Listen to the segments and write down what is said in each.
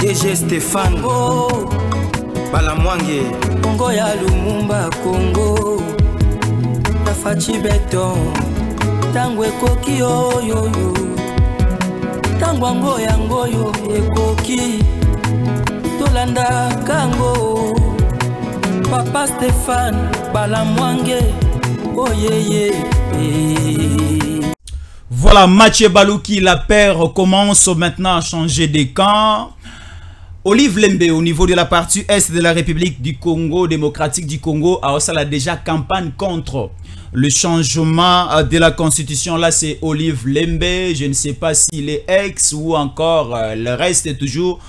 DG Stéphane Balamwange Congo ya Lumumba Congo Tafachi Beton Tangwe koki yo Tangwango yango yo ekoki Tolanda kango Papa Stéphane Balamwange oh yeah. Voilà, Mathieu Balouki, la paire commence maintenant à changer de camp. Olive Lembe, au niveau de la partie est de la République du Congo, démocratique du Congo, a déjà campagne contre le changement de la constitution. Là, c'est Olive Lembe. Je ne sais pas s'il est ex ou encore le reste est toujours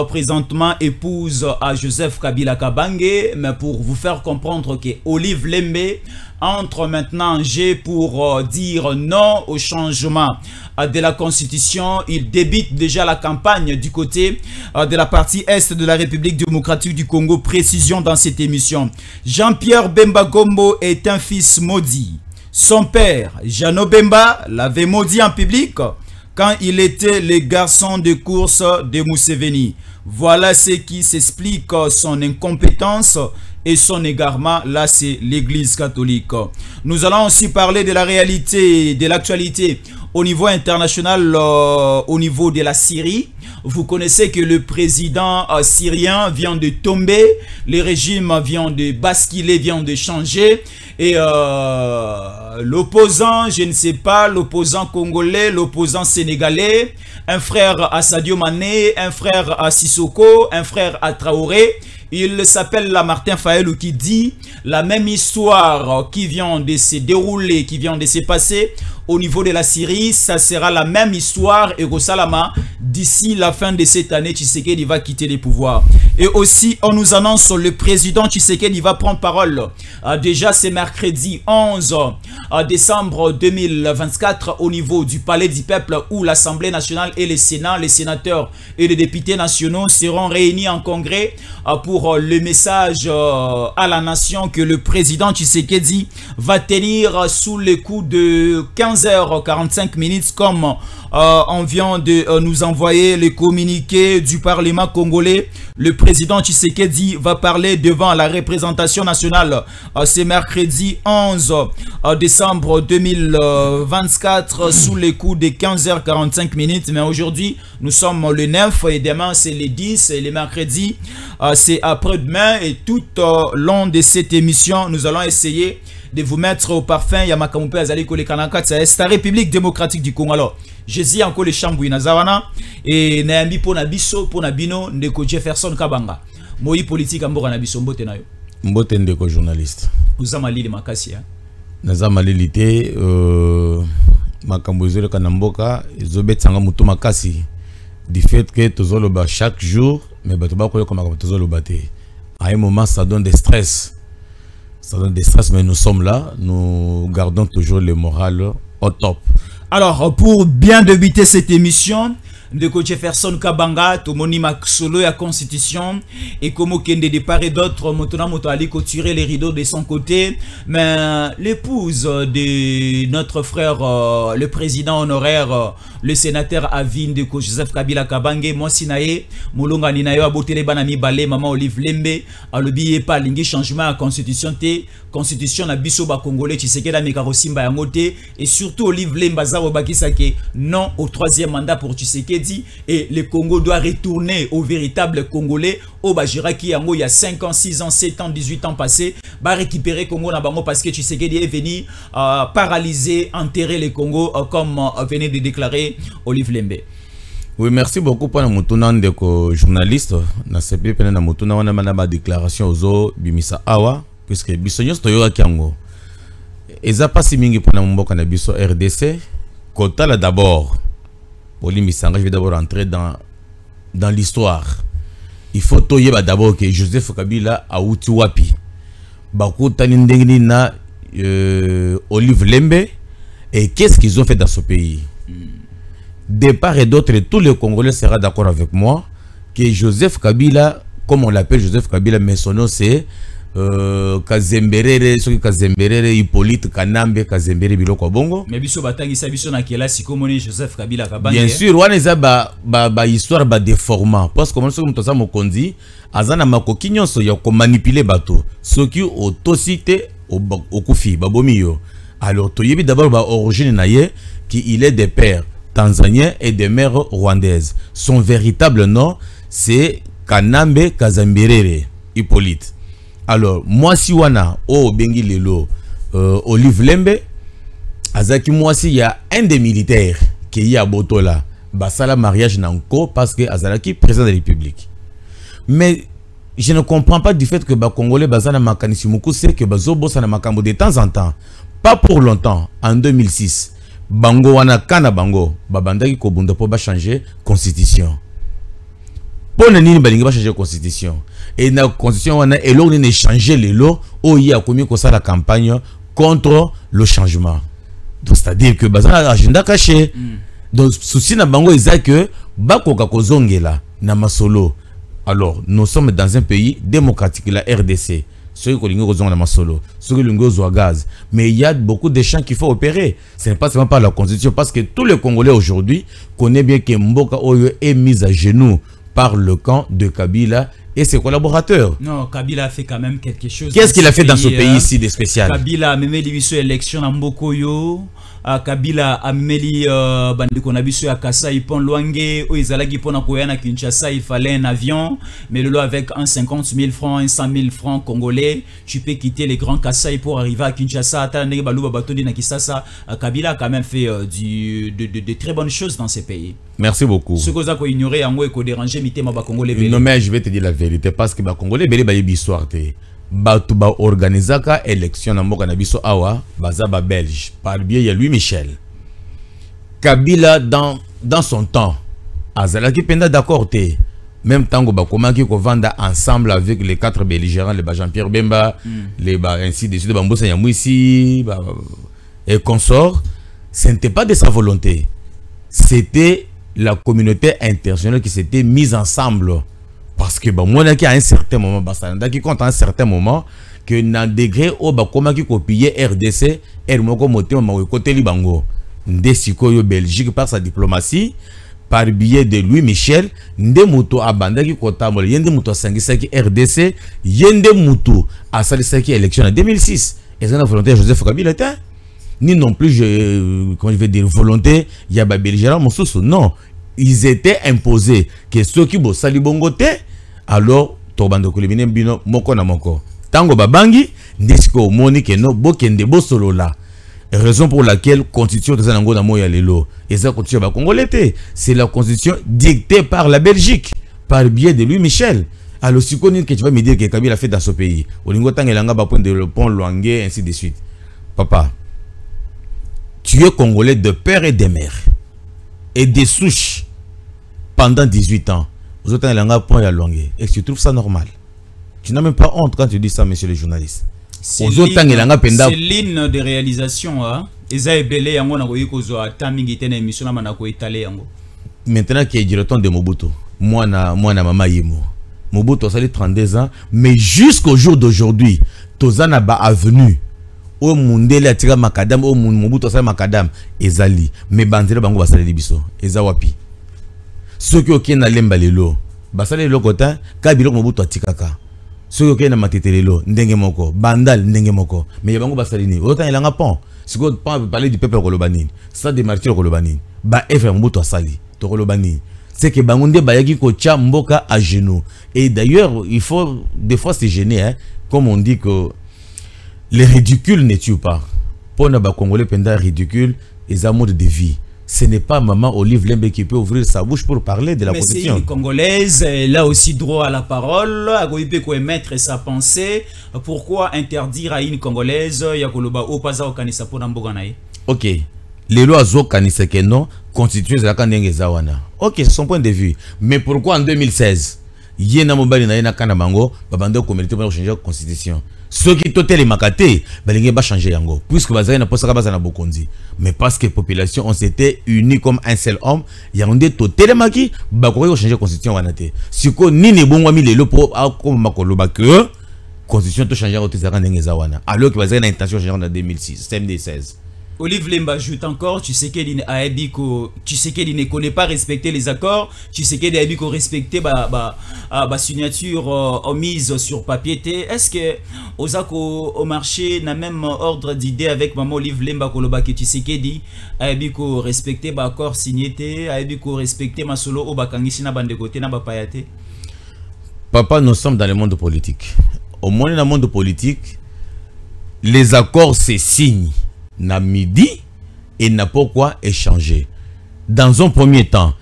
présentement épouse à Joseph Kabila Kabange. Mais pour vous faire comprendre que Olive Lembe entre maintenant en jeu pour dire non au changement de la constitution. Il débute déjà la campagne du côté de la partie est de la République démocratique du Congo. Précision dans cette émission. Jean-Pierre Bemba Gombo est un fils maudit. Son père, Jeannot Bemba, l'avait maudit en public quand il était le garçon de course de Museveni. Voilà ce qui s'explique son incompétence et son égarement. Là, c'est l'Église catholique. Nous allons aussi parler de la réalité, de l'actualité au niveau international, au niveau de la Syrie. Vous connaissez que le président syrien vient de tomber, le régime vient de basculer, vient de changer. Et l'opposant, je ne sais pas, l'opposant congolais, l'opposant sénégalais, un frère à Sadio Mané, un frère à Sissoko, un frère à Traoré. Il s'appelle Martin Fayulu qui dit la même histoire qui vient de se dérouler, qui vient de se passer au niveau de la Syrie, ça sera la même histoire et Rosalama d'ici la fin de cette année, Tshisekedi va quitter les pouvoirs. Et aussi, on nous annonce le président Tshisekedi va prendre parole. Déjà, c'est mercredi 11 décembre 2024 au niveau du Palais du Peuple où l'Assemblée nationale et le Sénat, les sénateurs et les députés nationaux seront réunis en congrès pour le message à la nation que le président Tshisekedi va tenir sous le coup de 15h45 comme on vient de nous envoyer les communiqués du Parlement congolais. Le président Tshisekedi va parler devant la représentation nationale ce mercredi 11 décembre 2024 sous les coups de 15h45. Mais aujourd'hui, nous sommes le 9 et demain c'est le 10 et le mercredi c'est après-demain. Et tout au long de cette émission, nous allons essayer de vous mettre au parfum. Yamakamoupe Azali Kole Kanaka, c'est la République démocratique du Congo. Alors, je dis encore les chambres Nazawana et Nayambi pour Nabiso, pour Nabino, Ndeko Jefferson Kabanga. Moi, politique à Mbora Nabiso, Mbote Nayo. Mbote Ndeko journaliste. Vous avez malé de Makassi. Naza malélité, Makambozole Kanamboka, Zobet Sanga Muto Makassi. Du fait que Tozoloba chaque jour, mais Batoba Koyo comme Tozoloba. À un moment, ça donne des stress. Ça donne des stress, mais nous sommes là, nous gardons toujours le moral au top. Alors, pour bien débuter cette émission, de coach Jefferson Kabanga, Tomoni Maxolo la Constitution, et comme Kende de part et d'autres, Motona Motoali tirer les rideaux de son côté, mais l'épouse de notre frère, le président honoraire, le sénateur Avin de coach Joseph Kabila Kabange, moi Sinae, Molonga Ninayo, Abotele Banami Balé, Maman Olive Lembe, à l'obéi pas lingi changement à la Constitution, na biso ba Congolais, Tshisekedi Mekarosimba Yangote, et surtout Olive Lembe Zaro Bakisake, non au troisième mandat pour Tshisekedi. Et le Congo doit retourner au véritable Congolais. Au Bajira qui il y a 5 ans, 6 ans, 7 ans, 18 ans passés, va récupérer Congo Nabango parce que Tshisekedi est venu paralyser, enterrer le Congo comme venait de déclarer Olive Lembe. Oui, merci beaucoup pour notre journaliste. Na CP pena mutuna wana mana déclaration aux bimisa awa puisque bisonyos toyoka kiango. Eza pasi mingi pour na mboka na biso RDC. Kota là d'abord. Je vais d'abord entrer dans l'histoire. Il faut d'abord que Joseph Kabila a outi wapi. Bakutani ndengini na Olive Lembe. Et qu'est-ce qu'ils ont fait dans ce pays? De part et d'autre, tous les Congolais seront d'accord avec moi que Joseph Kabila, comme on l'appelle Joseph Kabila, mais son nom c'est Kazemberere soki Kazemberere Hippolyte Kanambe Kazembere biloko bongo mais biso batangisa biso na kelasi komoni Joseph Kabila Kabange bien sûr wana eza ba histoire ba déformant parce que soki muto za mokonzi azana makoki nyonso ya ko manipuler bato soki otosite okufi babomi yo alors toyebi d'abord ba origine na ye qui il est de père tanzanien et de mère rwandaise. Son véritable nom c'est Kanambe Kazemberere Hippolyte. Alors, moi si wana o bengi lelo Olive Lembe azaki moi si il y a un des militaires qui y a botola basala mariage nanko parce que azalaki président de la République. Mais je ne comprends pas du fait que ba Congolais bazana makanisi muku c'est que bazobo sana makambo de temps en temps, pas pour longtemps. En 2006 bango wana kana bango babandaki ko bunda po ba changer constitution. Pour ne pas changer la constitution. Et la constitution, on a changé les lois où il y a commis la campagne contre le changement. Donc, c'est-à-dire que bazana agenda caché. Donc, souci na bango est que bakoka kozongela na masolo. Alors, nous sommes dans un pays démocratique, la RDC. Ceux qui ont na masolo, ceux qui ont gaz. Mais il y a beaucoup de champs qu'il faut opérer. Ce n'est pas seulement par la constitution, parce que tous les Congolais aujourd'hui connaissent bien que Mboka Oyo est mis à genoux par le camp de Kabila et ses collaborateurs. Non, Kabila a fait quand même quelque chose. Qu'est-ce qu'il a fait dans ce pays ici de spécial? Kabila a même l'élection élection en Mbokoyo. Kabila a meli bandeko na biso ya Kasai pont Luange où izalaki pona koyana Kinshasa, il fallait un avion mais le lot avec un 50 000 francs, un 100 000 francs congolais, tu peux quitter les grands Kasai pour arriver à Kinshasa. Kabila a quand même fait de très bonnes choses dans ces pays. Merci beaucoup. Ce qu'on a ignoré en et déranger mitema ba Congolais. Non mais je vais te dire la vérité parce que ba Congolais belé ba yebi histoire te. Batu ba organisaka élection na mboka na biso awa baza ba belge par biais ya Louis Michel. Kabila dans son temps azalaki penda d'accord te. Même tango ba komaki ko vanda ensemble avec les quatre belligérants, les Jean-Pierre Bemba, les ainsi de suite ba Mbosa Nyamwisi et consorts, ce n'était pas de sa volonté. C'était la communauté internationale qui s'était mise ensemble. Parce que bon, moi, à un certain moment, qui compte à un certain moment, que dans degré où comment qui copier RDC, côté Libango, Ndesiko Belgique par sa diplomatie, par biais de Louis Michel, Ndemuto Abanda qui comptable, Yende Muto Sangisaki RDC, Yende Muto à Salisaki élection en 2006. Et ça, la volonté Joseph Kabila était ni non plus, comment je vais dire, volonté, il y a Belgérant Moussoussou. Non, ils étaient imposés que ceux qui bossent Salibongote, alors, Tobando Kolibine Bino, Moko na Moko. Tango Babangi, Ndesiko Monique no, Bokende Bosolola. Raison pour laquelle constitution de Zanango na Moya Lelo. Et ça, constitution ba Congolais, c'est la constitution dictée par la Belgique, par le biais de Louis Michel. Alors, si que tu vas me dire que Kabila a fait dans ce pays, Olingo Tangelanga, Bapon de le pont Luange, ainsi de suite. Papa, tu es Congolais de père et de mère, et des souches pendant 18 ans. Vous êtes un point à Luange. Est-ce que tu trouves ça normal? Tu n'as même pas honte quand tu dis ça, monsieur le journaliste. C'est l'hymne de réalisation. Maintenant qu'il y a du retour de Mobutu, moi na mama Yemo. Mobutu a sali 32 ans, mais jusqu'au jour d'aujourd'hui, Tozana ba avenue. O mundele atira makadam, o Mobutu sali makadam, ezali. Mais banzela bango basali libiso, ezawapi. Ceux qui ont na lemba lelo, basali le kota, kabilo Mobutu atikaka. Ceux qui ont na matetelelo, ndenge moko, bandal ndenge moko. Mais yabango basali ni, autant il a un pont. Si on parler du peuple kolobani, ça des martyrs kolobani, ba Efra Mobutu asali, to kolobani. C'est que bangonde bayaki ko tia mboka à genoux. Et d'ailleurs, il faut des fois se gêner, hein, comme on dit que les ridicules ne tuent pas. Pour na ba Congolais penda ridicule, ils ont mode de vie. Ce n'est pas maman Olive Lembe qui peut ouvrir sa bouche pour parler de la position. Mais c'est une Congolaise, elle a aussi droit à la parole, à émettre sa pensée. Pourquoi interdire à une Congolaise Yakoloba Opaza Okanisa pour Namboganaï? Ok. Les lois Zokanisa que non constituent la Kandenge Zawana. Ok, c'est son point de vue. Mais pourquoi en 2016 Yena Mobali na Kanabango, Babando communauté pour changer la constitution? Ceux qui totaient les makate, ils vont changer yango. Puisque Bazari n'a pas ça na Bokondi. Mais parce que la population, on s'était unis comme un seul homme, il y a un des totalement les maki, bah quoi changer la constitution wanate. Si quoi ni ne bon wami les lots pour comme makolo que constitution to changer au tezaka ndengezawana alors que bazana intention changer en 2006 CMD16. Olive Lemba ajoute encore, tu sais qu'il ne connaît pas respecter les accords, tu sais qu'il a respecter la signature mise sur papier. Est-ce que au marché n'a même ordre d'idée avec maman Olive Lemba Koloba que tu sais qu'il a respecter l'accord signé, a respecter ma solo au bakangisi na bande côté na bapayate? Papa, nous sommes dans le monde politique. Au moins dans le monde politique, les accords se signent na midi et n'a pourquoi échanger. Dans un premier temps,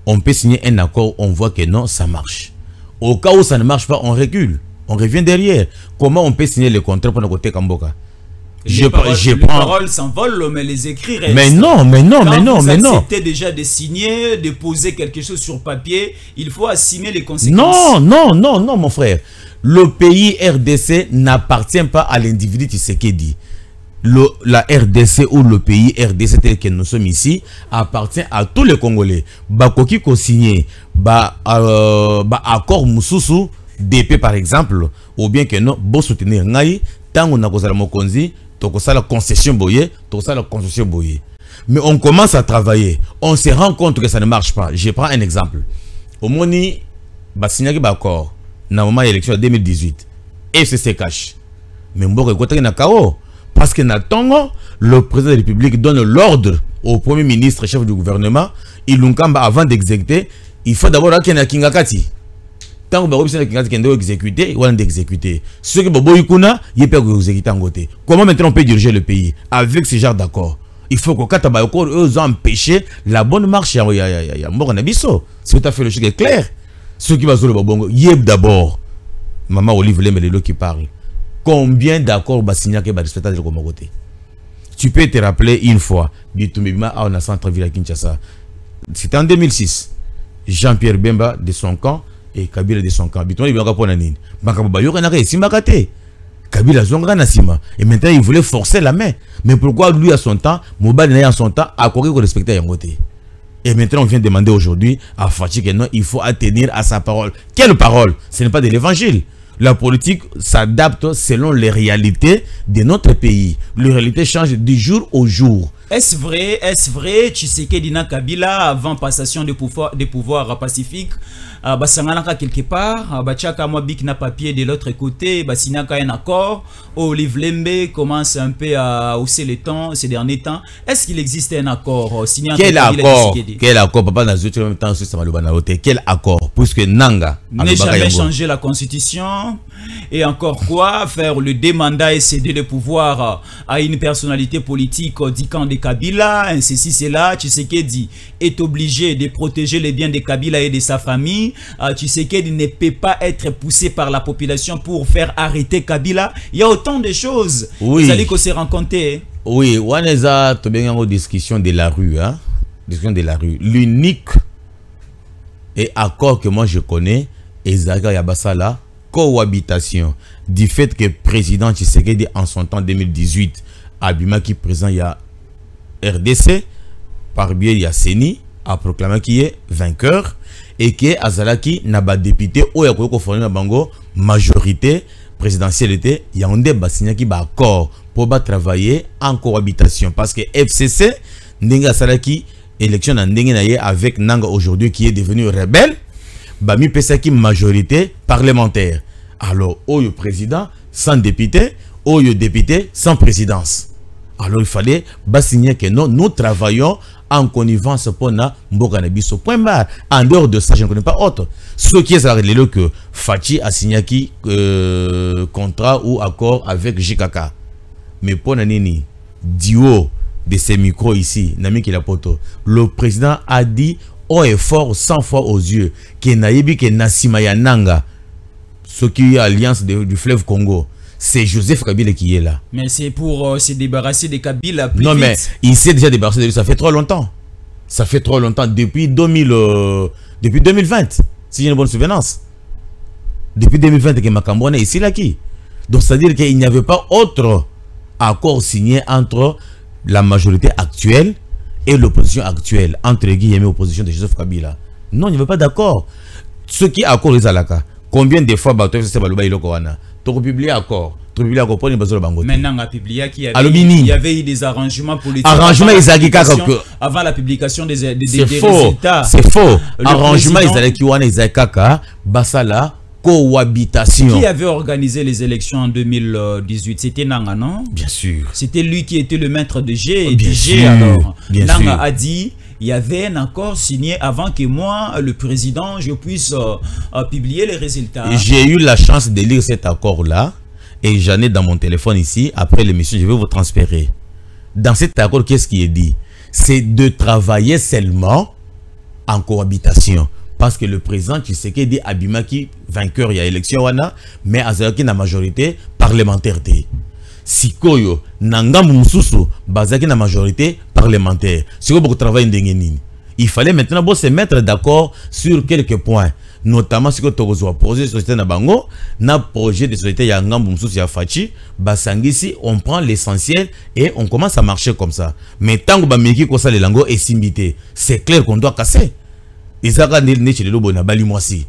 on peut signer un accord, on voit que non, ça marche. Au cas où ça ne marche pas, on recule, on revient derrière. Comment on peut signer le contrat pour le côté Kamboka? Les paroles s'envolent, mais les écrits restent. Mais non. Vous acceptez déjà de signer, de poser quelque chose sur papier, il faut assumer les conséquences. Non, mon frère. Le pays RDC n'appartient pas à l'individu Tshisekedi. La RDC ou le pays RDC tel que nous sommes ici appartient à tous les Congolais. Bakoki ko signé accord mususu DP par exemple, ou bien que non bo soutenir ngai tango na kozala mokonzi to kosala concession boye, to kosala concession boye. Mais on commence à travailler, on se rend compte que ça ne marche pas. Je prends un exemple. Au moni ba signé ba accord na moment élection 2018 FCC cash. Mais mboko ekotaki na KO. Parce que Natongo, le président de la République donne l'ordre au premier ministre, chef du gouvernement, avant d'exécuter, il faut d'abord qu'il y ait un Kingakati. Tant que vous avez exécuté, il faut exécuter. Ce que vous avez il peut exécuter en côté. Comment maintenant on peut diriger le pays avec ce genre d'accord? Il faut que eux empêcher la bonne marche. C'est tout à fait logique et clair. Ce qui va se faire, d'abord, Maman Olive Lemba qui parle. Combien d'accords Bassigna que respecté de Komogote? Tu peux te rappeler une fois, Bitumbima a un centre-ville à Kinshasa. C'était en 2006. Jean-Pierre Bemba de son camp et Kabila de son camp. Bitumbima a un nid. Bakabayo n'a rien Simbakate. Kabila Zonga Nassima. Et maintenant il voulait forcer la main. Mais pourquoi lui à son temps, Mobile n'a à son temps, à quoi qu'il respectait Yangote? Et maintenant on vient demander aujourd'hui à Fachi que non, il faut attenir à sa parole. Quelle parole? Ce n'est pas de l'évangile. La politique s'adapte selon les réalités de notre pays. Les réalités changent du jour au jour. Est-ce vrai, Tshisekedi na Kabila, avant passation de pouvoir pacifique, Basanganaka quelque part, Bachaka Mwabik na papier de l'autre côté, Basinaka un accord, Olive Lembe commence un peu à hausser le temps ces derniers temps. Est-ce qu'il existe un accord signé entre Kabila et Tshisekedi? Quel accord? Papa n'a jamais temps sur quel accord? Puisque Nanga n'est jamais changé la constitution. Et encore quoi? Faire le démandat et céder le pouvoir à une personnalité politique du camp de Kabila, ceci, cela. Tshisekedi est obligé de protéger les biens de Kabila et de sa famille. Tshisekedi ne peut pas être poussé par la population pour faire arrêter Kabila. Il y a autant de choses. Oui. Vous allez qu'on se rencontrer. Oui, on est à une discussion de la rue. Hein? Discussion de la rue. L'unique accord que moi je connais est Zaga Yabasala. Cohabitation du fait que le président Tshisekedi en son temps 2018 Abima qui présent il y a RDC par biais il y a Seni a proclamé qu'il est vainqueur et que Azalaki n'a pas député ou ya ko former bango majorité présidentielle était il y a un débat signé qui va accord pour travailler en cohabitation parce que FCC Ndenga Salaki élection en Ndenga avec Nanga aujourd'hui qui est devenu rebelle. Bami Pesaki majorité parlementaire. Alors, au président sans député, au député sans présidence. Alors, il fallait signer que non, nous travaillons en connivence pour na Mbokanabiso. Point barre. En dehors de ça, je ne connais pas autre. Ce qui est arrivé que Fachi a signé qui contrat ou accord avec JKK. Mais pour Nanini, duo de ces micros ici, Nami Kilapoto, le président a dit haut et fort 100 fois aux yeux que Naïbi que Nassima Yananga, ce qui est alliance du fleuve Congo, c'est Joseph Kabila qui est là. Mais c'est pour se débarrasser de Kabila plus non, vite. mais il s'est déjà débarrassé de lui, ça fait trop longtemps. Ça fait trop longtemps, depuis 2020, si j'ai une bonne souvenance. Depuis 2020 que Makambouane est ici là qui. Donc c'est-à-dire qu'il n'y avait pas autre accord signé entre la majorité actuelle et l'opposition actuelle, entre guillemets, opposition de Joseph Kabila. Non, il n'y avait pas d'accord. Ce qui est accord les Alaka, combien de fois Bato FCC Baluba Ilokowana, tu publié accord. Tu publié accord pour les besoins de Bango. Maintenant, on a publié qu'il il y avait eu des arrangements politiques. Arrangements avant la publication des c'est faux. résultats. C'est faux. Arrangement Isaac Basala. Cohabitation. Qui avait organisé les élections en 2018? C'était Nanga, non? Bien sûr. C'était lui qui était le maître de G. Et bien G, sûr. alors, bien Nanga sûr. a dit il y avait un accord signé avant que moi, le président, je puisse publier les résultats. J'ai eu la chance de lire cet accord-là et j'en ai dans mon téléphone ici. Après l'émission, je vais vous transférer. Dans cet accord, qu'est-ce qui est dit? C'est de travailler seulement en cohabitation. Parce que le président Tshisekedi Abimaki, vainqueur, il y a élection, mais Azaki na majorité parlementaire. Sikoyo, Nanga Moussoussou, Bazaki na majorité parlementaire. Sikoyo beaucoup travail n'dengenini. Il fallait maintenant se mettre d'accord sur quelques points. Notamment ce que tu as projet de société na bango, na projet de société ya Ngambu Moussoussou ya Fachi, Basangisi, on prend l'essentiel et on commence à marcher comme ça. Mais tant que Bamiki kosa le lango est simbité, c'est clair qu'on doit casser. Isaka ne chez le lobo na bali mwasi.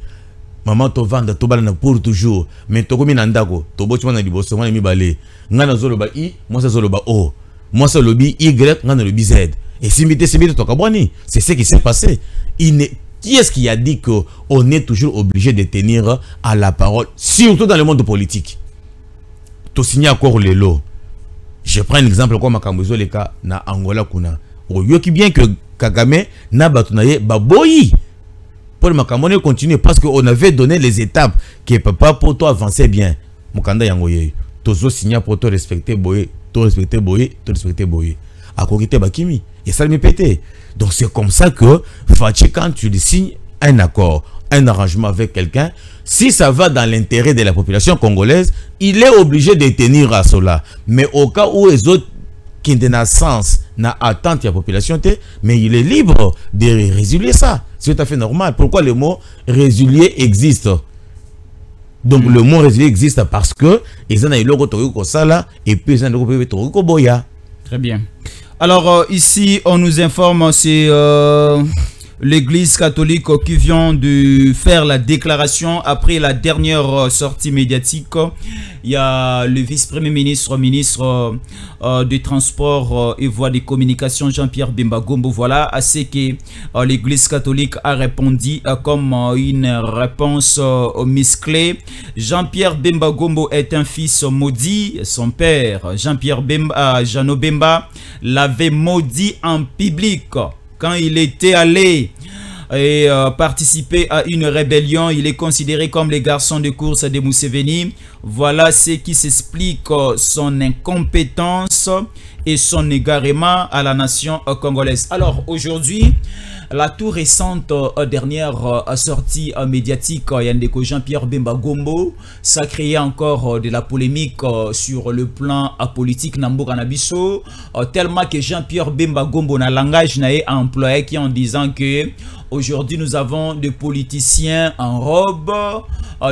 Maman to vanda to bala na pour toujours. Mais to komi na ndako, to bochi wana liboso wana mi balé. Ngana zoloba I, moi ça zoloba O. Moi ça lobi Y, ngana lobi Z. Et simité to kabwani. C'est ce qui s'est passé. Qui est-ce qui a dit que on est toujours obligé de tenir à la parole, surtout dans le monde politique? To signer encore les lots. Je prends un exemple comme Makambozo le cas na Angola kuna. Yo qui bien que Kagame na batunaye baboyi. Pour Makamone continuer parce qu'on avait donné les étapes que papa pour toi avancer bien. Mukanda yangoye. Tozo signer pour toi respecter boye, toi respecter boye, toi respecter boye. À côté bakimi et ça me pétait. Donc c'est comme ça que Fachi quand tu signes un accord, un arrangement avec quelqu'un, si ça va dans l'intérêt de la population congolaise, il est obligé de tenir à cela. Mais au cas où les autres qui n'a sens, n'a attente de la population, mais il est libre de résilier ça. C'est tout à fait normal. Pourquoi le mot résilier existe? Donc le mot résilier existe parce que ils ont eu le retour ça là et puis ils ont eu le retour boya. Très bien. Alors ici on nous informe c'est l'Église catholique qui vient de faire la déclaration après la dernière sortie médiatique. Il y a le vice-premier ministre, ministre des Transports et Voies de Communication, Jean-Pierre Bemba Gombo. Voilà à ce que l'Église catholique a répondu comme une réponse musclée. Jean-Pierre Bemba Gombo est un fils maudit. Son père, Jean-Pierre Bemba, Jeannot Bemba, l'avait maudit en public. Quand il était allé et participer à une rébellion, il est considéré comme les garçons de course de Museveni. Voilà ce qui s'explique son incompétence et son égarement à la nation congolaise. Alors aujourd'hui, la tout récente dernière sortie médiatique Yandeko Jean-Pierre Bemba Gombo, ça créé encore de la polémique sur le plan politique Namboka Nabiso, tellement que Jean-Pierre Bemba Gombo na langage naé employé qui en disant que aujourd'hui nous avons des politiciens en robe,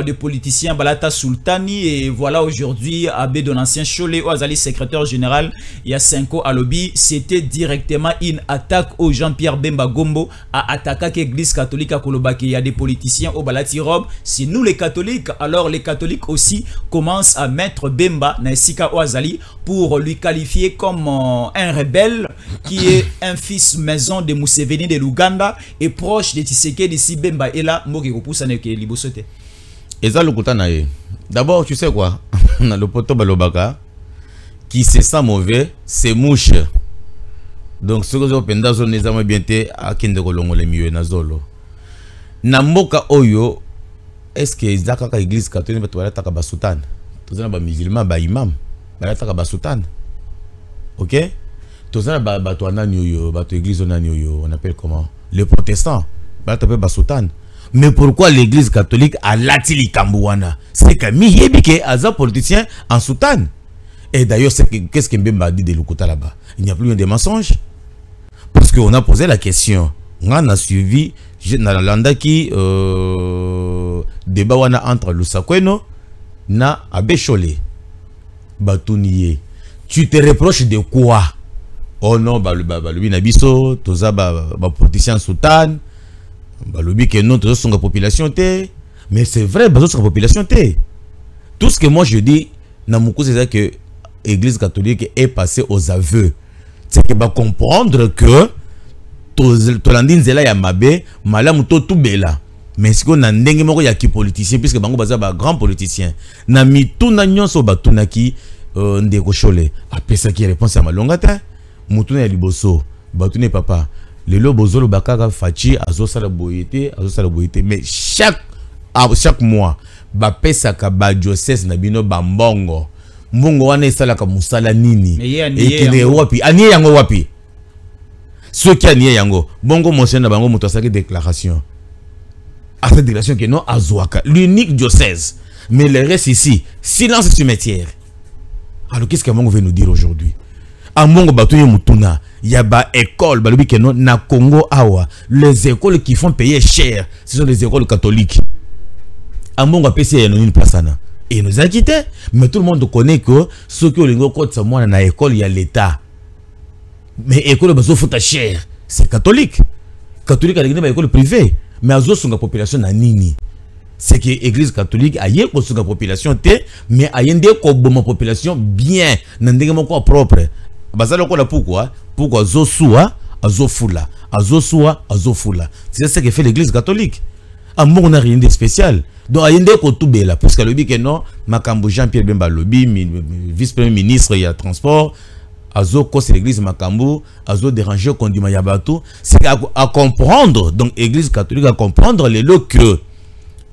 des politiciens Balata Sultani, et voilà aujourd'hui Abbé de l'ancien Cholet Oazali secrétaire général Yasenko Alobi, c'était directement une attaque au Jean-Pierre Bemba Gombo à attaquer l'église catholique à Kolobaki. Il y a des politiciens au Balati robe, c'est nous les catholiques, alors les catholiques aussi commencent à mettre Bemba Naisika Oazali pour lui qualifier comme un rebelle qui est un fils maison de Museveni de l'Ouganda et proche de Tshisekedi d'ici Bemba et là Moki Kopoussa ne ke libosote. D'abord, tu sais quoi? On a le poto balobaka qui se sent mauvais, c'est mouche. Donc, ce que vous avez dit, c'est que bien à Kende Kolongo le mieux nazolo. Namboka Oyo, est-ce que les église catholique va être basutan? Tous les musulmans, ba imam, va être basutan. Ok? Tous les batouana nyoyo, batou église nyoyo, on appelle comment? Les protestants, va être basutan. Mais pourquoi l'église catholique a latili Kambouana? C'est que Miyebike a un politicien en soutane. Et d'ailleurs, qu'est-ce que Mbemba a dit de Lukuta là-bas? Il n'y a plus de mensonge. Parce qu'on a posé la question. On a suivi, dans l'andaki débat entre Lusakweno na Abeshole. Batuniye. Tu te reproches de quoi? Oh non, le binabiso, toza politicien en soutane. Balobi que non, tous sont la population té, mais c'est vrai, tous sont la population té. Tout ce que moi je dis, c'est que l'Église catholique est passée aux aveux. C'est que va comprendre que Tolandine Zela ya mabe, malamu tout bela. Mais si on a ndenge moko ya ki politicien, puisque bango baza ba grand politicien, na mituna nyonso batunaki ndeko chole. Apesa ki réponse à malongata, mutuna ya liboso, batune papa. Lelo bozolo bakaka fachi azosala boyete, mais chaque mois ba pesa ka ba diocèse na bino ba mbongo. Mbongo wana esala ka musala nini? Et wapi? Anie yango wapi? Ceux qui anie yango, bongo mentionne bango muto asaki déclaration. À cette déclaration que non Azoaka, l'unique diocèse. Mais le reste ici, silence cimetière. Alors qu'est-ce que Mongo veut nous dire aujourd'hui? À Mongo Batouye Mutuna, il y a ba école, balobi que non na Congo awa, les écoles qui font payer cher, ce sont les écoles catholiques. À Mongo PC il y a une place là. Et il nous a quitté, mais tout le monde connaît que ceux qui ont lingo côte ça moi na école il y a l'état. Mais école bazo fouta cher, c'est catholique. Catholique a une école privée. Mais azo sunga population na nini, c'est que l'église catholique a yé ko sunga population te, mais a yende ko boma population bien na ndenge moko propre. Bazalo ko la pourquoi azo soua azo fula, azo soua azo fula. C'est ça que fait l'église catholique. Amour n'a rien de spécial. Donc a yende ko tubela parce que lobi que non Makambo Jean-Pierre Bemba lobi vice-premier ministre ya transport azo cause l'église Makambo, azo déranger kondima ya bato, c'est à comprendre. Donc l'église catholique à comprendre les lots que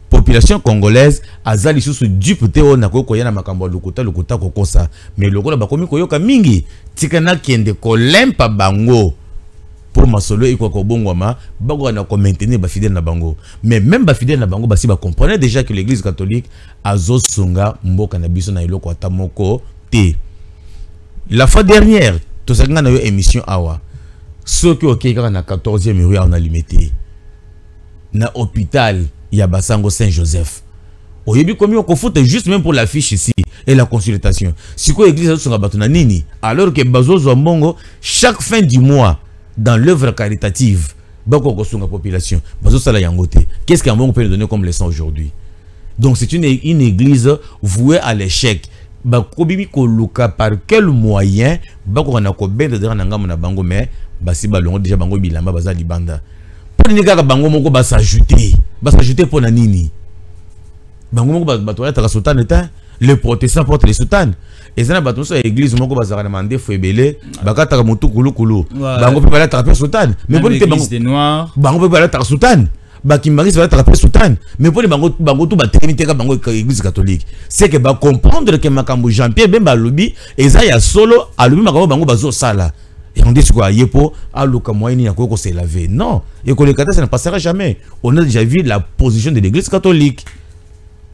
population congolaise azali sous dupeté on a ko yana Makambo lokuta kokosa, mais loko la bakomi koyoka mingi tikana kende ko lempa bango pour masolo iko ko bongwama bango na ko maintenir ba fidèle na bango, mais même ba fidèle na bango basi ba comprenait déjà que l'église catholique azo sunga mboka na biso na iloko atamoko te. La fois dernière, tout ça a eu émission awa. Ceux qui ont été dans la 14e rue on a limité. Na hôpital, il y a Basango Saint-Joseph. Au début, comme on fout juste même pour l'affiche ici et la consultation. Si quoi l'église sur la batona nini, alors que Bazo Zombongo, chaque fin du mois, dans l'œuvre caritative, Bako sur la population, Bazo Sala Yangote. Qu'est-ce qu'on peut nous donner comme leçon aujourd'hui? Donc c'est une église vouée à l'échec. Bakobimi ko luka par quel moyen bako na ko benda de nanga na bango mais basi balongo déjà bango bilamba baza libanda pour ni kaka bango moko ba s'ajouter pour na nini bango moko ba toya ta sultan eta les protestants portent les sultanes et ça na bato so église moko ba za na mande febele bakata mutu kulu bango pe bala ta sultan mais pour ni bango pe bala ta sultan Bakimbari ça va attraper sultan, mais pour les bango tout batérimité ka bango église catholique, c'est que ba comprendre que Makambo Jean-Pierre Bemba lobi et ça ya solo a lobi Makambo bango bazo sala et on dit quoi yepo aluka moyeni ya ko se laver. Non, et que le kata ça ne passera jamais. On a déjà vu la position de l'église catholique.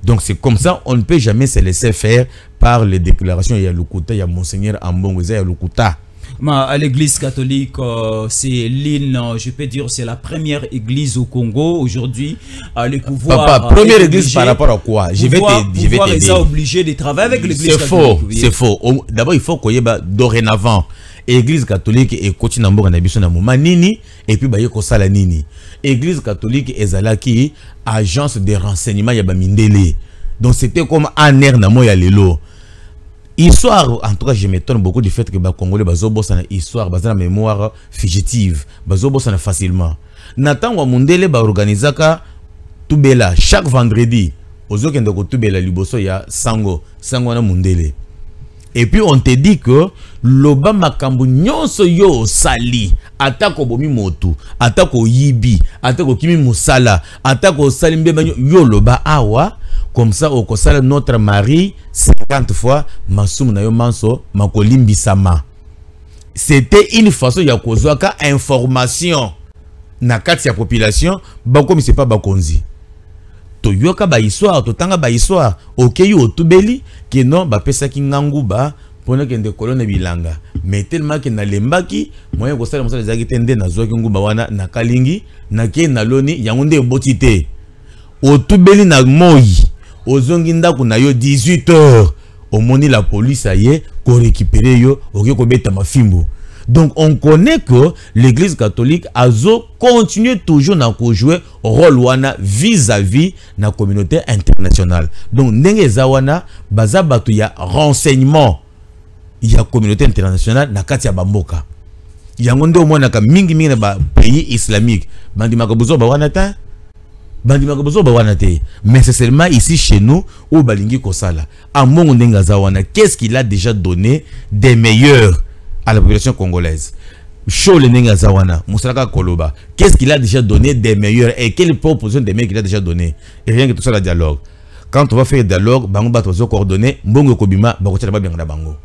Donc c'est comme ça, on ne peut jamais se laisser faire par les déclarations. Il y a Lukuta, il y a Monseigneur Ambongo, il y a Lukuta. À l'église catholique, c'est l'île, je peux dire, c'est la première église au Congo aujourd'hui. Le pouvoir. Papa, première église par rapport à quoi? Je vais te dire. Obligé de travailler avec l'église catholique. C'est faux. D'abord, il faut qu'on y ait dorénavant. Église catholique et continue en Bourg-en-Abisson na Mouma Nini et puis Baye Kosala Nini. Église catholique et Zalaki, agence de renseignement Yaba Mindele. Donc c'était comme un air na moya lelo. Histoire, en tout cas, je m'étonne beaucoup du fait que les Congolais bazo bossa na histoire, bazo na mémoire fugitive, bazo bossa na facilement. Nathan wa Mundele ba organisaka tubela chaque vendredi. Ozo kende ko tubela liboso ya sango na Mundele. Et puis on te dit que loba makambu nyonso yo sali atako bomi motu atako yibi atako kimi musala atako salimbe banyo yo loba awa comme ça au kosala notre mari 50 fois masum na yo manso makolimbi sama. C'était une façon ya kozwaka information na kati ya population bako mi c'est pas bakonzi. To yoka ba histoire to tanga ba histoire okeyi otubeli ke non ba pesa ki ngangu ba pona ke nde kolone bilanga mais tellement que na lembaki moyen ko sala mosala zaki tende na zoki nguba wana na kalingi na ke na loni yango nde botite otubeli na moyi ozongi ndako na yo 18h omoni la police aye ko récupérer yo oke ko beta mafimbo Donc on connaît que l'église catholique a continué toujours à jouer rôle wana vis-à-vis la communauté internationale. Donc ndenge zawana baza batu ya renseignement ya communauté internationale na kati ya bamboka. Yango nde omona ka mingi na ba pays islamique. Bandi makabuzo ba wana ta. Mais c'est seulement ici chez nous où balingi kosala. À mon ndenge zawana, qu'est-ce qu'il a déjà donné des meilleurs à la population congolaise? Show le ndenge zawana, Moussaka Koloba. Qu'est-ce qu'il a déjà donné des meilleurs et quelle proposition des meilleurs qu'il a déjà donné? Et rien que tout ça le dialogue. Quand on va faire le dialogue, bango batozo coordonné, mbongo kobima, bakocha ba bien na bango.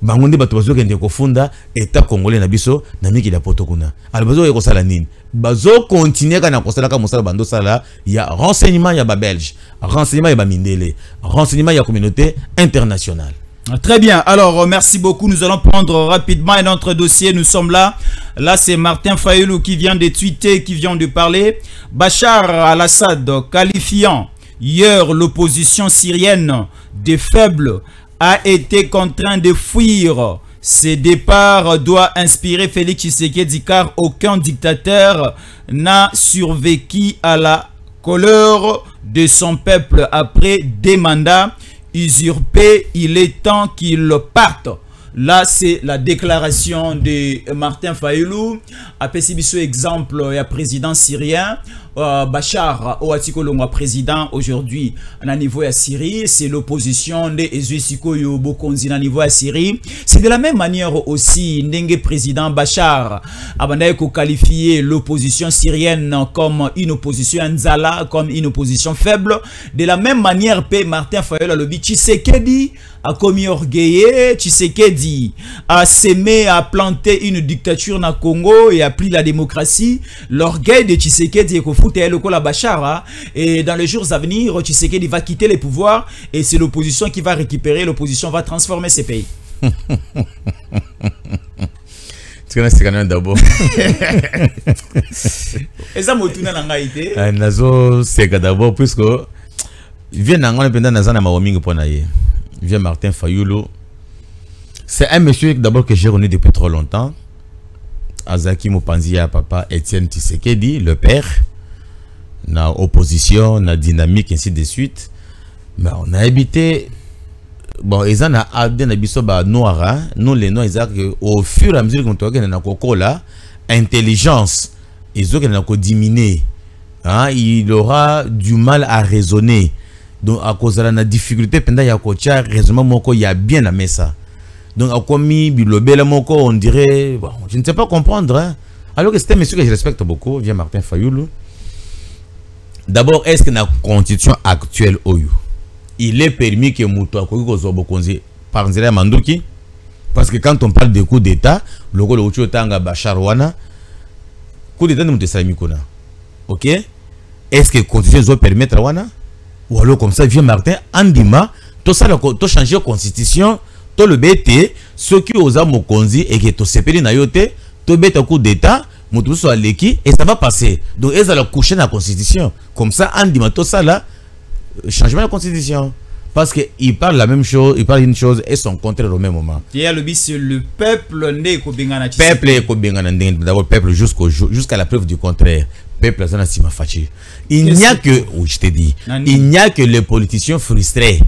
Bango ndi batozo kende kofunda état congolais na biso na miki la potokuna. Albazo yeko sala nini? Bazo continuer kana kosala ka mosala bando sala ya renseignement ya ba belge, renseignement ya ba mindele, renseignement ya communauté internationale. Très bien. Alors, merci beaucoup. Nous allons prendre rapidement un autre dossier. Nous sommes là. Là, c'est Martin Fayulu qui vient de tweeter, qui vient de parler. Bachar al-Assad, qualifiant hier l'opposition syrienne de faible, a été contraint de fuir. Ce départ doit inspirer Félix Tshisekedi car aucun dictateur n'a survécu à la colère de son peuple après des mandats usurpé, il est temps qu'il parte. Là, c'est la déclaration de Martin Fayulu. Après, c'est exemple, il y a président syrien, Bachar Ouatikolonga, président aujourd'hui à niveau de Syrie. C'est l'opposition de Ezuisiko Yobokonzi à niveau de Syrie. C'est de la même manière aussi, Ndenge président Bachar a qualifié l'opposition syrienne comme une opposition Nzala, comme une opposition faible. De la même manière, Martin Fayulu a lobby Tshisekedi a commis orgueillé, Tshisekedi a sémé, a planté une dictature na Congo et a pris la démocratie. L'orgueil de Tshisekedi est qu'au foot et le Bachar, et dans les jours à venir, Tshisekedi va quitter les pouvoirs et c'est l'opposition qui va récupérer, l'opposition va transformer ces pays. C'est quand même d'abord. Et ça m'a tourné dans l'Haïti. Nazo c'est d'abord puisque vient dans le pendant dans un amawaming pour naïe. Vient Martin Fayulu. C'est un monsieur d'abord que j'ai connu depuis trop longtemps. Azaki Mopanzia, papa Étienne Tshisekedi, le père. Na opposition, na dynamique, ainsi de suite. Mais on a habité. Bon, ils ont habité na noir. Nous les noirs, au fur et à mesure qu'on tourne na koko là, intelligence, ils ont diminué. Il aura du mal à raisonner. Donc à cause de la difficulté pendant ya kocha raisonnement moko il y a bien à mettre ça. Donc à commis bilobela moko on dirait bon, je ne sais pas comprendre hein. Alors que c'est un monsieur que je respecte beaucoup, vient Martin Fayulu. D'abord, est-ce que la constitution actuelle oyo il est permis que muto akoki kozobokonzi par nzela manduki? Parce que quand on parle de coup d'état, le ko lo tanga Bachar wana coup d'état ne muto salami kona. OK? Est-ce que la constitution doit permettre wana? Ou alors comme ça vient Martin Andima, tout ça to changer la constitution, to le BT, ceux qui osent mokonzi et que to sepeli na yote, to beta coup d'état, mutu so aleki et ça va passer. Donc ils allont coucher dans la constitution. Comme ça Andima tout ça là changement de la constitution parce que il parle la même chose, il parle une chose et son contraire au même moment. Il y a le but c'est le peuple né ko bengana peuple ko bengana d'abord peuple jusqu'à la preuve du contraire. Peuple il n'y a que, je te dis, il n'y a que les politiciens frustrés.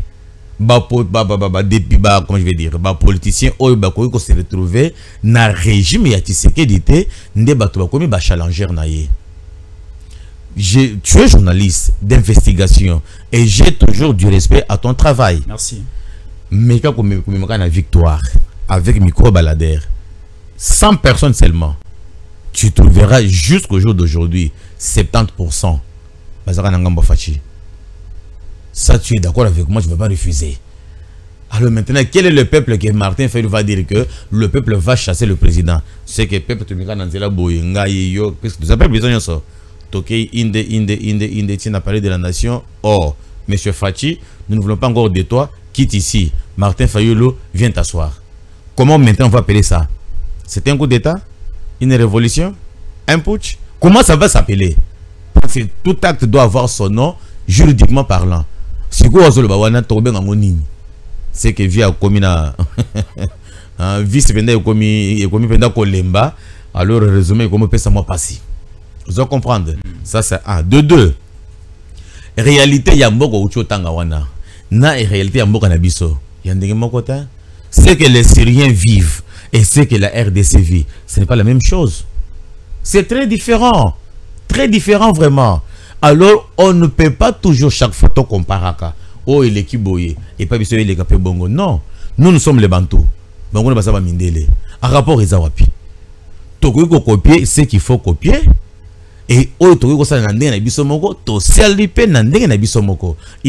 Comment je vais dire, politiciens qui se retrouvent dans le régime et qui se challenger. Tu es journaliste d'investigation et j'ai toujours du respect à ton travail. Merci. Mais quand on a la victoire avec micro baladère, 100 personnes seulement. Tu trouveras jusqu'au jour d'aujourd'hui 70%. Ça, tu es d'accord avec moi, je ne vais pas refuser. Alors maintenant, quel est le peuple que Martin Fayulu va dire que le peuple va chasser le président? C'est que le peuple te mira dans la boyenga yo, parce que tu appelles besoin de ça. Toké inde, tu n'as parlé de la nation. Oh, monsieur Fachi, nous ne voulons pas encore de toi. Quitte ici. Martin Fayulu, viens t'asseoir. Comment maintenant on va appeler ça? C'est un coup d'état? Une révolution? Un putsch? Comment ça va s'appeler? Parce que tout acte doit avoir son nom juridiquement parlant. Si vous avez c'est que via commune vice penda ekomi penda kolemba alors résumé comme pesa moi passi. Vous allez comprendre. Ça c'est un. De deux. Réalité ya mboko ucho tanga wana. Na réalité ya mboka na biso. Ya ndenge moko ta. C'est que les Syriens vivent et c'est que la RDC vit. Ce n'est pas la même chose. C'est très différent. Très différent vraiment. Alors on ne peut pas toujours chaque fois comparer. Oh il est kiboye et pas biso il est capé bongo. Non. Nous sommes les Bantous. Bongo ne pas ça mindele. En rapport aux Awapi. Toko copier ce qu'il faut copier. Et il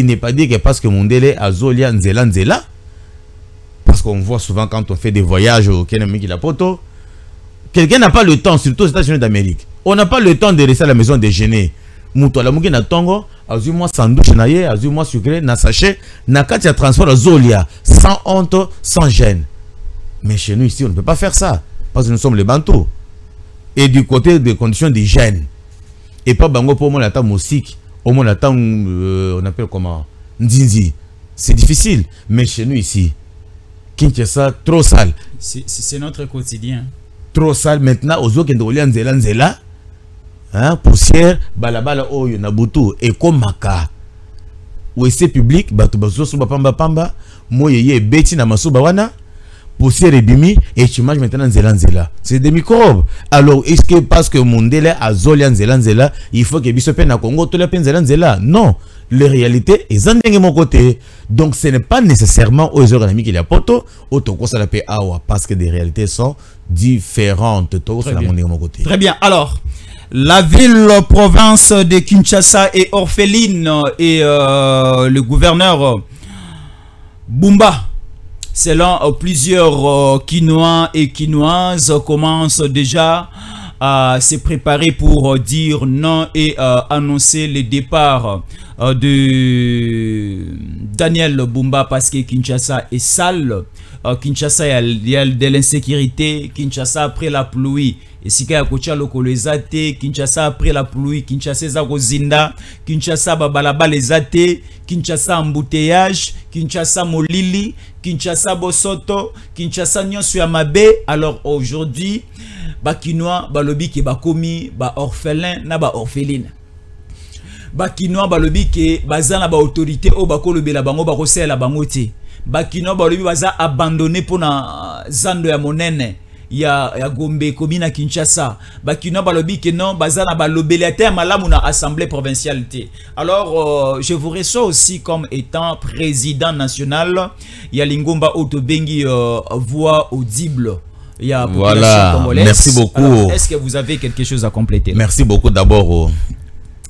n'est pas dit que parce que Mondele a Zolia Nzela, parce qu'on voit souvent quand on fait des voyages au Kenya Poto, quelqu'un n'a pas le temps, surtout aux États-Unis d'Amérique. On n'a pas le temps de rester à la maison déjeuner. Mouto la mouki na tongo, azu moi sandwich naie, azu moi sucré, na sachet, na katia transport à Zolia, sans honte, sans gêne. Mais chez nous ici, on ne peut pas faire ça, parce que nous sommes les Bantous. Et du côté des conditions d'hygiène. Et pas bango pour moi la musique, au moins la on appelle comment Ndinzi. C'est difficile, mais chez nous ici, Kinshasa trop sale. C'est notre quotidien. Trop sale maintenant aux autres qui ont nzela, hein, poussière, balabala oyo na butu et comme maka. Ou c'est public, batu bazo suba pamba, moyeye beti na masuba wana. Poussière et bimi et tu manges maintenant nzela. C'est des microbes. Alors est-ce que parce que Mondele a Zolia nzela, il faut que biso pe na Congo to la pe nzela? Non, la réalité est zandenge mon côté. Donc ce n'est pas nécessairement aux organismes qu'il y a poto auto ça la pe awa parce que des réalités sont différentes. Tout ça mon côté. Très bien. Alors la ville-province de Kinshasa est orpheline et le gouverneur Bumba, selon plusieurs Quinois et Quinoises, commencent déjà à se préparer pour dire non et annoncer le départ de Daniel Bumba parce que Kinshasa est sale. Kinshasa, il y a de l'insécurité. Kinshasa après la pluie. Et si il y a Kinshasa après la pluie, Kinshasa Zagozinda, Kinshasa Babalaba les athées, Kinshasa embouteillage, Kinshasa Molili, Kinshasa Bosoto, Kinshasa Nyonsu Yamabe. Alors aujourd'hui, Bakinois, Balobi qui bakomi, ba orphelin, na ba orpheline. Bakinois, Balobi qui bazana ba autorité, o bakolo bela bango, bakose la bangote. Bakinois, Balobi baza abandonné pour na zando ya monene. Ya Gombe komina Kinshasa bakino balobi que non bazana balobelate malamu na assemblée provinciale. Alors je vous reçois aussi comme étant président national ya Lingomba Otobengi voix audible. Voilà, merci beaucoup. Est-ce que vous avez quelque chose à compléter? Merci beaucoup. D'abord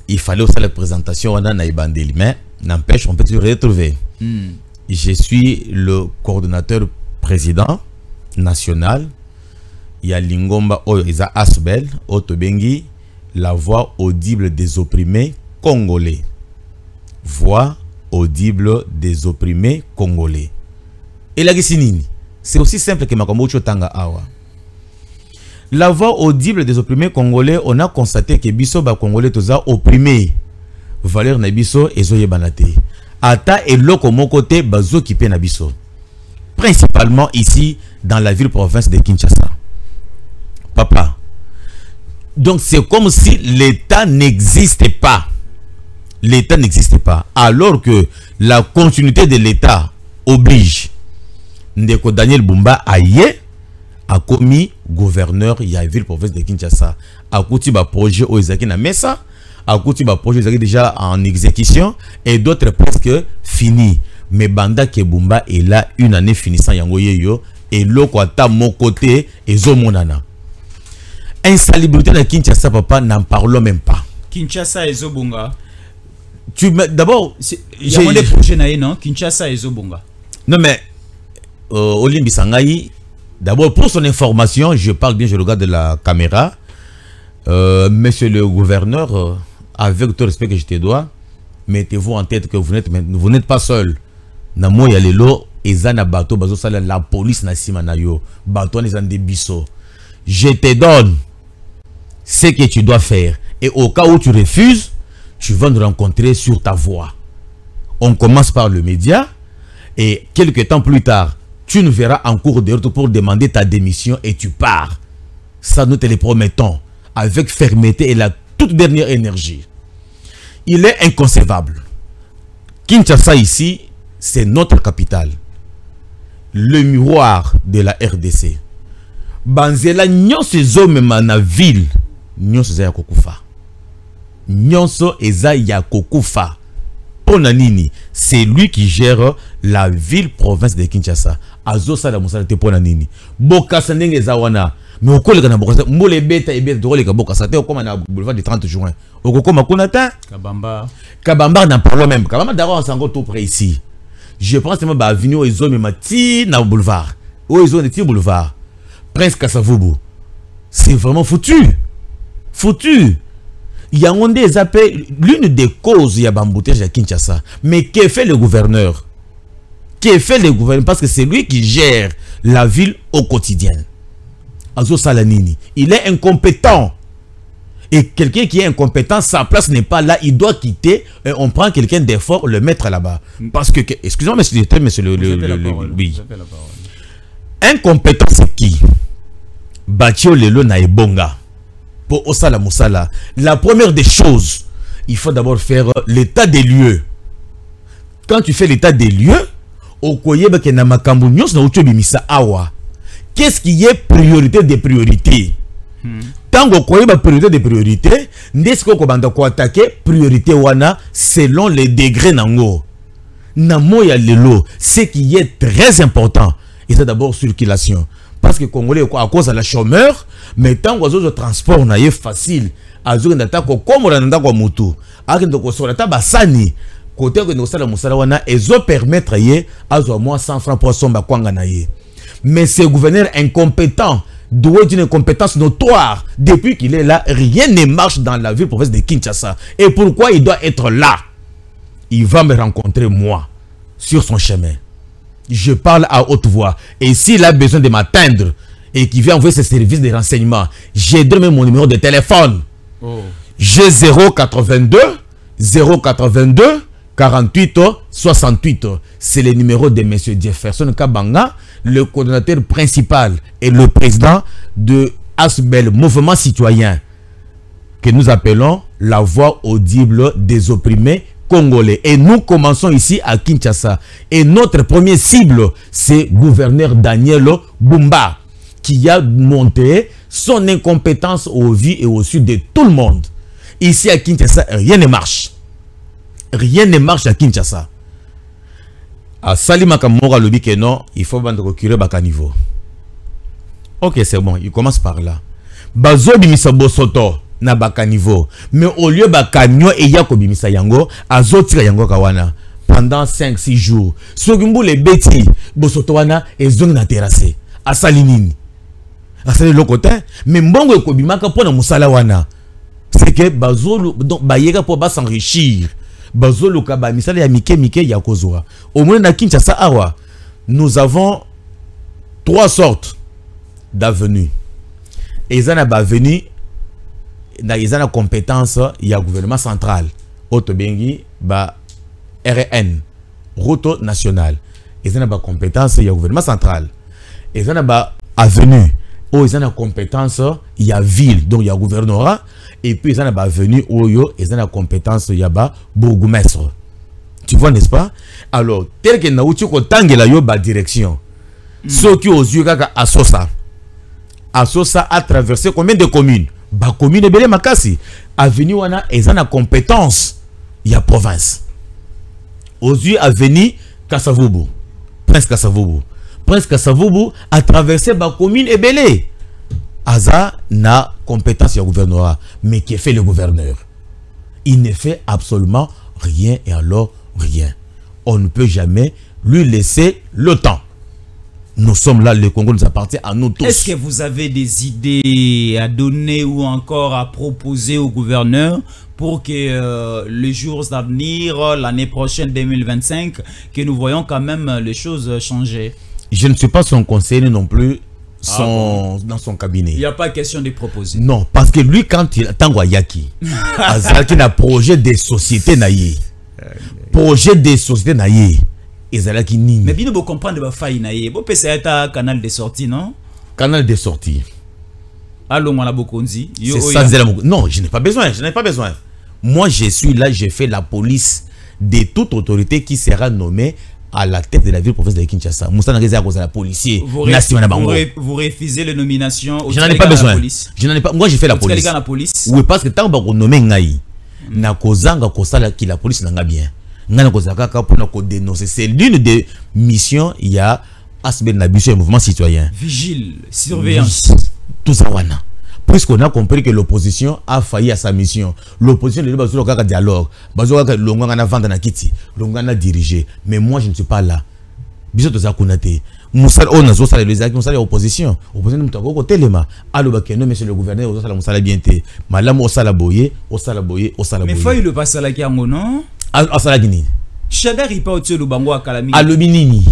il fallait aussi la présentation on a Naibandeli, mais n'empêche on peut se retrouver. Je suis le coordonnateur président national. Il y a Lingomba Oyo Asbel, Otobengi, la voix audible des opprimés congolais. Voix audible des opprimés congolais. Et la Gessinini, c'est aussi simple que Makambocho Tanga Awa. La voix audible des opprimés congolais, on a constaté que Biso ba congolais toza opprimé. Valeur na biso ezoye banate. Ata et loko mon côté bazo ki pe na biso. Principalement ici dans la ville-province de Kinshasa. Papa. Donc c'est comme si l'État n'existait pas. L'État n'existait pas. Alors que la continuité de l'État oblige. Ndeko Daniel Bumba aye a commis gouverneur de la ville-province de Kinshasa. A côté ba projet au Izaki na Mesa. A côté ba projet déjà en exécution. Et d'autres presque finis. Mais Banda Kebumba est là une année finissant yango yeyo. Et l'autre à mon côté et Zomonana. Insalubrité de Kinshasa, papa, n'en parlons même pas. Kinshasa et Zobunga. D'abord, il y a des projets, non? Kinshasa et Zobunga. Non, mais Olimbi Sangaï, d'abord, pour son information, je parle bien, je regarde la caméra. Monsieur le gouverneur, avec tout le respect que je te dois, mettez-vous en tête que vous n'êtes pas seul. Namo Yalelo, Ezana Bato, Bazo Sala, la police Nassima Nayo, Bato Nezande Bisso. Je te donne ce que tu dois faire. Et au cas où tu refuses, tu vas nous rencontrer sur ta voie. On commence par le média. Et quelques temps plus tard, tu nous verras en cours de route pour demander ta démission et tu pars. Ça, nous te le promettons, avec fermeté et la toute dernière énergie. Il est inconcevable. Kinshasa ici, c'est notre capitale. Le miroir de la RDC. Banzela nyonso ezomema na ville, nyonso eza ya kokufa. Nyonso eza ya kokufa. Pona nini? C'est lui qui gère la ville-province de Kinshasa. Azo sala musala te pona nini? Bokasa ndenge eza wana. Mais okoleka na bokasa mbole beta ebeta dokoleka bokasa te okoma na boulevard du 30 juin. Okokoma kuna ta Kabamba. Kabamba n'en parlons même. Kabamba d'abord c'est encore tout près ici. Je pense que ma avenue aux hommes mati na boulevard. Aux hommes de boulevard. Prince Kasavubu. C'est vraiment foutu. Foutu. Il y a l'une des causes il y a bamboutage à Kinshasa. Mais que fait le gouverneur? Que fait le gouverneur? Parce que c'est lui qui gère la ville au quotidien. Azo Salanini. Il est incompétent. Et quelqu'un qui est incompétent, sa place n'est pas là. Il doit quitter. Et on prend quelqu'un d'effort, le mettre là-bas. Parce que, excusez-moi, monsieur oui. Incompétent, c'est qui? Batio Lelo Naebonga. Pour Osala Moussala. La première des choses, il faut d'abord faire l'état des lieux. Quand tu fais l'état des lieux, qu'est-ce qui est priorité des priorités? Tant qu'on a priorité des priorités, n'est-ce qu'on va attaquer priorité wana selon les degrés nango. Namo ya lelo, ce qui est très important, et c'est d'abord circulation. Parce que les Congolais, à cause de la chômeur, mais tant que le transport n'est facile, à cause de l'attaque, comme on a dit, à cause de l'attaque, côté que nous avons ils ont permettre à moins 100 francs pour son bakwanga. Mais ce gouverneur incompétent, doué d'une compétence notoire, depuis qu'il est là, rien ne marche dans la ville province de Kinshasa. Et pourquoi il doit être là? Il va me rencontrer moi sur son chemin. Je parle à haute voix. Et s'il a besoin de m'atteindre et qu'il vient envoyer ses services de renseignement, j'ai donné mon numéro de téléphone. J'ai 082 48 68. C'est le numéro de M. Jefferson Kabanga, le coordonnateur principal et le président de ASBEL, Mouvement Citoyen, que nous appelons la voix audible des opprimés congolais. Et nous commençons ici à Kinshasa. Et notre premier cible, c'est gouverneur Daniel Bumba, qui a montré son incompétence au vu et au sud de tout le monde. Ici à Kinshasa, rien ne marche. Rien ne marche à Kinshasa. À Salima Kamora le dit que non, il faut reculer bas niveau. Ok, c'est bon, il commence par là. Bazo bimisa bosoto na baka niveau. Mais au lieu bakanyo et yako bimisa yango, azotira yango kawana pendant 5-6 jours. Sogumbu le beti bosoto wana ezong na terrasse. Asalinini. Asali lokotin, mais mbongo ekobimaka pona musala wana. C'est que bazo donc bayeka pour s'enrichir. Bazolo kaba misala ya mike ya kozwa. Au moins na Kinshasa awa, nous avons 3 sortes d'avenues. Et ça na ba avenue na izana compétence ya gouvernement central. Auto bengi ba RN, route nationale. Et ça na ba compétence ya gouvernement central. Et ça na ba avenue où ils ont la compétence, il y a ville, donc il y a gouvernorat, et puis ils ont la avenue où ils ont la compétence, il y a bourgmestre. Tu vois, n'est-ce pas? Alors, tel que nous avons la direction, ceux qui ont eu Asosa, Asosa a traversé combien de communes? Ba commune Belé Makasi, avenue wana, ils ont la compétence, il y a province. Aux yeux avenue Kasavubu, Prince Kasavubu. Prince Kasavubu a traversé la commune et Belé. Aza n'a compétence au gouvernorat. Mais qui fait le gouverneur? Il ne fait absolument rien et alors rien. On ne peut jamais lui laisser le temps. Nous sommes là, le Congo nous appartient à nous tous. Est-ce que vous avez des idées à donner ou encore à proposer au gouverneur pour que les jours à venir, l'année prochaine 2025, que nous voyons quand même les choses changer? Je ne suis pas son conseiller non plus dans son cabinet. Il n'y a pas question de proposer. Non, parce que lui, quand il a Yaki, il a projet de société naïe. Projet de société naïe. ezalaki nini. Mais bien vous comprendre ba faille na ye. Bo pesa ta canal de sortie non? Canal de sortie. Allô ngala bokonzi. C'est ça non, je n'ai pas besoin, je n'ai pas besoin. Moi je suis là, j'ai fait la police de toute autorité qui sera nommée à la tête de la ville province de Kinshasa. Moussa Nageza à cause de la policier. Vous refusez les nominations. Je n'en ai pas besoin. Je n'en ai pas. Moi j'ai fait la police. Oui, parce que tant que vous nommez Ngaï, na kozanga kosala qui la police n'a bien. Ngana kozaka pour na ko dénoncer. C'est l'une des missions. Il y a Asbel Nabiso et mouvement citoyen. Vigile, surveillance. Tout ça wana. Puisqu'on a compris que l'opposition a failli à sa mission. L'opposition ne veut pas dialogue. Bazoka longana vendre na kiti, longana diriger. Mais moi je ne suis pas là. Biso to za kunate. Moussa on a zo sala les actions sala opposition. Opposition mutako ko telema. Allo bakeno monsieur le gouverneur o sala musala bien té. Malamu o sala boyer, o sala boyer, o sala boyer. Mais faut le passer la kiango non? A sala gini. Shadari pa au le bango akalami. Alobinini.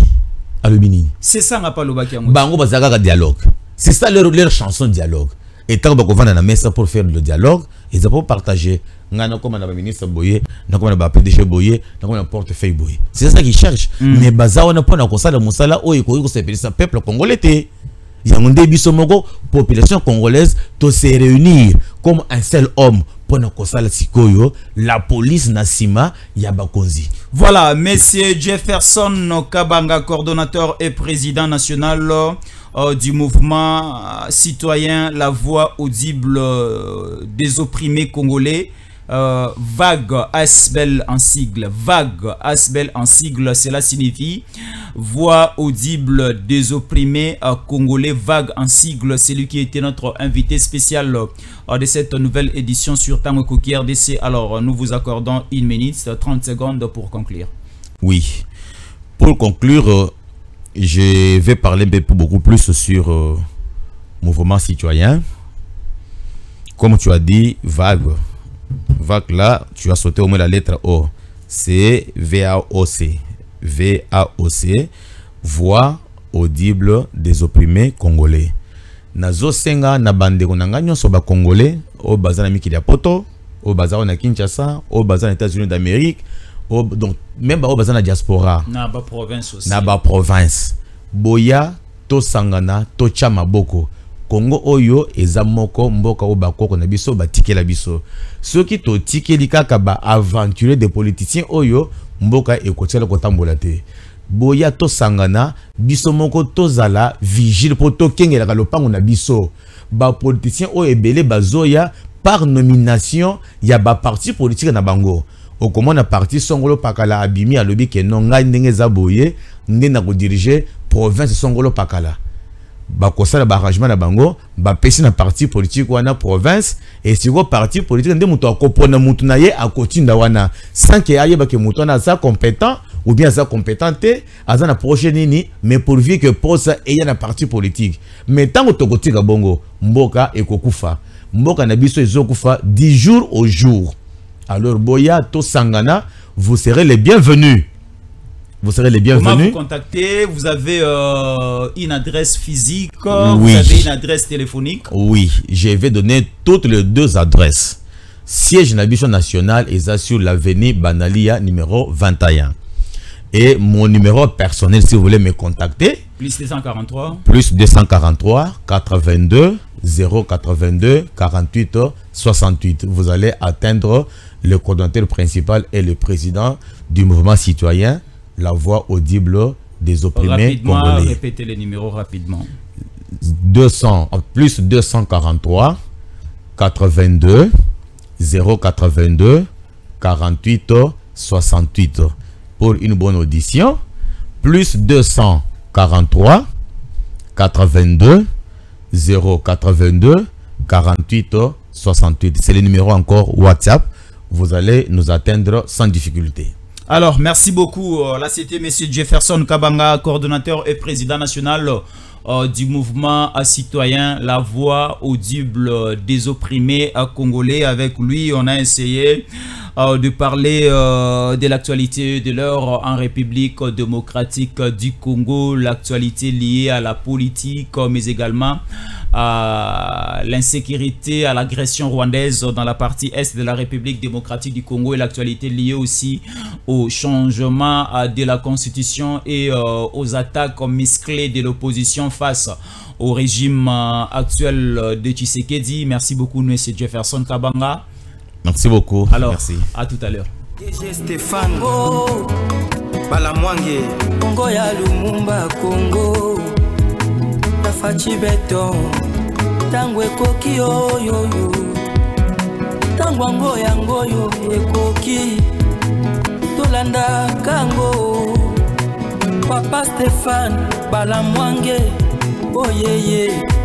Alobinini. C'est ça n'a pas le bakiango. Bango bazaka dialogue. C'est ça leur chanson dialogue. Et tant qu'on va dans la messe pour faire le dialogue, ils ont partager. Ngana comme on a ministre Boye, na comme on a PDG Boye, na comme on a portefeuille Boye. C'est ça qu'ils cherchent. Mais baza on a pas na kosala musala o iko se peuple congolais té. Il y a un début somogo population congolaise to se réunir comme un seul homme pour na kosala sikoyo la police nasima ya bakonzi. Voilà, monsieur Jefferson Kabanga, coordonnateur et président national du mouvement citoyen La Voix audible des opprimés congolais. Vague Asbel en sigle. Vague Asbel en sigle, cela signifie Voix audible des opprimés congolais. Vague en sigle, c'est lui qui était notre invité spécial de cette nouvelle édition sur Tango Cookie RDC. Alors, nous vous accordons 1 minute, 30 secondes pour conclure. Oui. Pour conclure, je vais parler beaucoup plus sur mouvement citoyen. Comme tu as dit, vague. Vague là, tu as sauté au moins la lettre O. C'est VAOC. VAOC. Voix audible des opprimés congolais. Nazo senga na bande konanga nyonso ba congolais au bazana mikili poto, au bazana na Kinshasa, au bazana États-Unis d'Amérique. Donc même au bazana diaspora na ba province aussi na ba province boya to sangana to chama boko Congo oyo eza moko mboka o bakoko na biso batikela biso soki to tikeli kaka ba aventurer des politiciens oyo mboka ekotela kotambola te boya to sangana biso moko tozala vigile po to kengela ka lopango na biso ba politiciens oyo ebele bazoya par nomination ya ba parti politique na bango. Au comment na parti Songolo Pakala abimi a lobi ke non nga ndenge za boye ndena ko diriger province Songolo Pakala. Ba kosala ba arrangement na bango ba pesi na parti politique wana province et si go parti politique ndé muto akopona mutu na ye akotinda wana sans que aye ba ke mutu na za compétent ou bien za compétenté aza na projet nini mais pourvu que posa eya na parti politique mais tango tokotika bongo mboka ekokufa mboka na biso ezokufa 10 jours au jour. Alors, Boya, to Sangana, vous serez les bienvenus. Vous serez les bienvenus. Comment vous contacter? Vous avez une adresse physique, oui. Vous avez une adresse téléphonique? Oui, je vais donner toutes les deux adresses. Siège Nabiso National est sur l'avenue Banalia numéro 21. Et mon numéro personnel, si vous voulez me contacter. Plus 243. Plus 243 82 082 48 68. Vous allez atteindre le coordonnateur principal et le président du mouvement citoyen, La Voix audible des opprimés congolais. Répétez les numéros rapidement. 200 plus 243 82 082 48 68 pour une bonne audition. Plus 243 82 082 48 68. C'est le numéro encore WhatsApp. Vous allez nous atteindre sans difficulté. Alors, merci beaucoup. Là, c'était M. Jefferson Kabanga, coordonnateur et président national du mouvement citoyen La Voix audible des opprimés congolais. Avec lui, on a essayé de parler de l'actualité de l'heure en République démocratique du Congo, l'actualité liée à la politique, mais également à l'insécurité, à l'agression rwandaise dans la partie est de la République démocratique du Congo et l'actualité liée aussi au changement de la constitution et aux attaques musclées de l'opposition face au régime actuel de Tshisekedi. Merci beaucoup, M. Jefferson Kabanga. Merci beaucoup. Alors, merci. À tout à l'heure. Stéphane Balamwange Congo ya Lumumba Congo Tafachi beton Tangwe koki yo yo yo Tangwango yango yo ekoki Tolanda kango Papa Stéphane Balamwange Oh yeah yeah